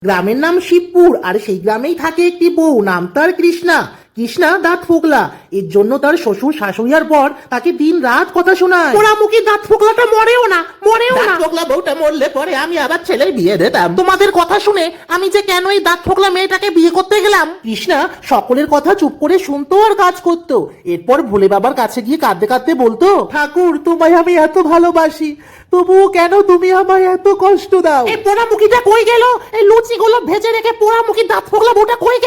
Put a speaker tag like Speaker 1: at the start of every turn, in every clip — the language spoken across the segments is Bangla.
Speaker 1: গ্রামের নাম শিবপুর, আর সেই গ্রামেই থাকে একটি বউ, নাম তার কৃষ্ণা। কৃষ্ণা দাঁত ফোকলা, এর জন্য তার শ্বশুর শাশুড়ির পর তাকে দিন রাত কথা শোনায়। পোড়ামুখী দাঁত ফোকলাটা মরেও না। দাঁত ফোকলা বউটা মরলে পরে আমি আবার ছেলের বিয়ে দিতাম। তোমাদের কথা শুনে আমি যে কেন এই দাঁত ফোকলা মেয়েটাকে বিয়ে করতে গেলাম। কৃষ্ণা সকলের কথা চুপ করে শুনতো আর কাজ করতো। এরপর ভোলে বাবার কাছে গিয়ে কাঁদতে কাঁদতে বলতো, ঠাকুর তোমায় আমি এত ভালোবাসি, তবুও কেন তুমি আমায় এত কষ্ট দাও? এই পোড়ামুখীটা কই গেল? এই লুচিগুলো ভেজে রেখে পোড়ামুখী দাঁত ফোকলা বউটা কই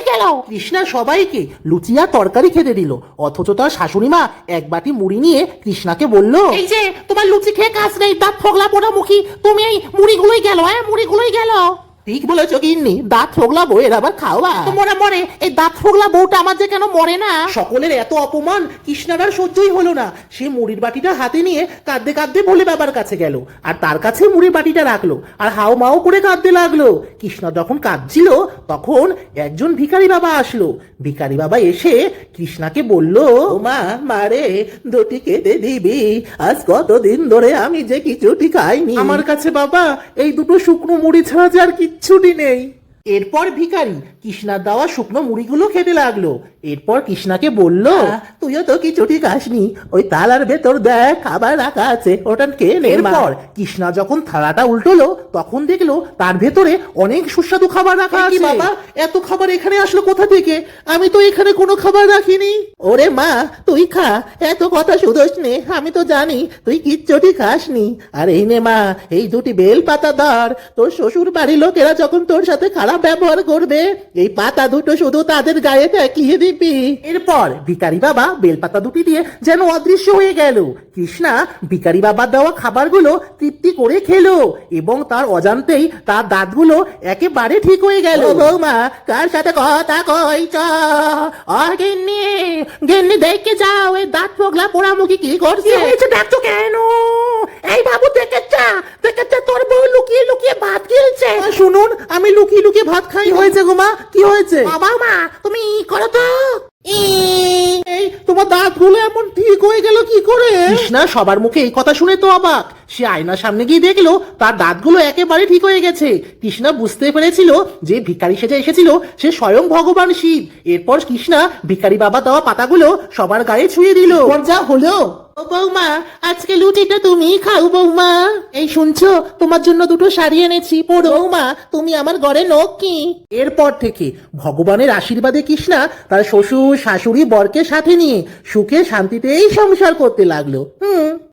Speaker 1: গেল? কৃষ্ণা সবাইকে লুচি আর তরকারি খেতে দিল, অথচ তার শাশুড়ি মা এক বাটি মুড়ি নিয়ে কৃষ্ণাকে বলল, এই যে তোমার লুচি খেয়ে কাজ নেই দাঁত ফোকলা পোড়ামুখী, তুমি এই মুড়িগুলোই গেল। মুড়িগুলোই গেল। ঠিক বলেছো গিন্নি, দাঁত ফোগলা বউয়ের আবার খাওয়া। মরে এই দাঁত ফোগলা বউটা আমার যে কেন মরে না? সকলের এত অপমান কৃষ্ণার আর সহ্যই হলো না। সে মুড়ির বাটিটা হাতে নিয়ে কাঁদতে কাঁদতে ভোলে বাবার কাছে গেল, আর তার কাছে মুড়ির বাটিটা রাখলো, আর হাও মাও করে কাঁদতে লাগলো। কৃষ্ণা যখন কাঁদছিল তখন একজন ভিখারি বাবা আসলো। ভিখারি বাবা এসে কৃষ্ণাকে বলল, মা মারে দুটি কেটে দিবি, আজ কতদিন ধরে আমি যে কিছুটি খাইনি। আমার কাছে বাবা এই দুটো শুকনো মুড়ি ছাড়া যে আর কিচ্ছুটি নেই। এরপর ভিখারি কৃষ্ণার দেওয়া শুকনো মুড়িগুলো খেতে লাগলো। এরপর কৃষ্ণাকে বলল, তুইও তো কিছুটি খাসনি, ওই থালার ভেতর দেখ খাবার রাখা আছে, ওটা খেয়ে নে। এরপর কৃষ্ণা যখন থালাটা উল্টোলো তখন দেখলো তার ভেতরে অনেক সুস্বাদু খাবার রাখা আছে। বাবা এত খাবার এখানে আসলো কোথা থেকে? আমি তো এখানে কোনো খাবার রাখিনি। ওরে মা তুই খা, এত কথা শুধোস নে, আমি তো জানি তুই কিচ্ছুটি খাসনি। আর এই নে মা এই দুটি বেল পাতা ধর, তোর শ্বশুর বাড়ির লোকেরা যখন তোর সাথে খারাপ ব্যবহার করবে এই পাতা দুটো শুধু তাদের গায়ে ঠেকিয়ে দিবি। এরপর ভিখারি বাবা বেলপাতা দুটি দিয়ে যেন অদৃশ্য হয়ে গেল। কৃষ্ণা ভিখারি বাবার দেওয়া খাবারগুলো তৃপ্তি করে খেলো এবং তার অজান্তেই তার দাঁতগুলো একেবারে ঠিক হয়ে গেল। বৌমা কার সাথে কথা কইছ? গিন্নি গিন্নি দেখে যাও এই দাঁত ফোগলা পোড়ামুখী কি করছে। দেখছো কেন? এই বাবু দেখেছা তোর বউ লুকিয়ে লুকিয়ে ভাত খেলছে। শুনুন আমি লুকিয়ে লুকিয়ে ভাত খাই। হয়েছে গো মা, কি হয়েছে? বাবা মা তুমি করো তো। এই তোমার দাঁতগুলো এমন ঠিক হয়ে গেল কি করে? কৃষ্ণা সবার মুখে এই কথা শুনে তো অবাক। সে আয়নার সামনে গিয়ে দেখলো তার দাঁতগুলো একেবারে ঠিক হয়ে গেছে। কৃষ্ণা বুঝতে পেরেছিল যে ভিখারি সেজে এসেছিল সে স্বয়ং ভগবান শিব। এরপর কৃষ্ণা ভিখারি বাবা দেওয়া পাতাগুলো সবার গায়ে ছুঁয়ে দিল। যা হলো, ও বৌমা আজকে লুচিটা তুমি খাও বৌমা। এই শুনছো তোমার জন্য দুটো শাড়ি এনেছি, পরো। বৌমা তুমি আমার ঘরে লক্ষ্মী। এরপর থেকে ভগবানের আশীর্বাদে কৃষ্ণা তার শ্বশুর শাশুড়ি বরকে সাথে নিয়ে সুখে শান্তিতেই সংসার করতে লাগলো।